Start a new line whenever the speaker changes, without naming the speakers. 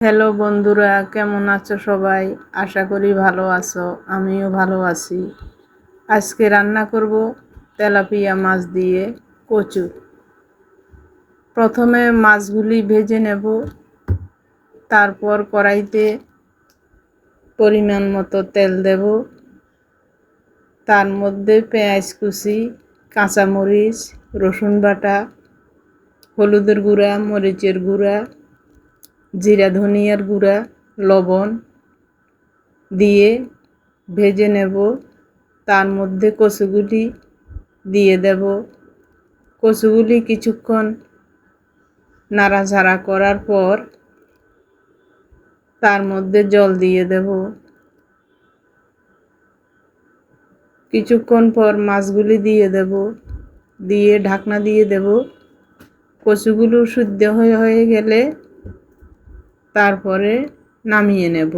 Hello বন্ধুরা, কেমন আছো সবাই? আশা করি ভালো আছো। আমিও ভালো আছি। আজকে রান্না করব তেলাপিয়া মাছ দিয়ে কচু। প্রথমে মাছগুলি ভেজে নেব, তারপর কড়াইতে পরিমাণ মতো তেল দেব। তার মধ্যে পেঁয়াজ কুচি, কাঁচামরিচ, রসুন বাটা, হলুদের গুঁড়া, মরিচের গুঁড়া, জিরা ধনিয়ার গুঁড়া, লবণ দিয়ে ভেজে নেব। তার মধ্যে কচুগুলি দিয়ে দেব। কচুগুলি কিছুক্ষণ নাড়াচাড়া করার পর তার মধ্যে জল দিয়ে দেব। কিছুক্ষণ পর মাছগুলি দিয়ে দেব, দিয়ে ঢাকনা দিয়ে দেব। কচুগুলো সিদ্ধ হয়ে গেলে তারপরে নামিয়ে নেব।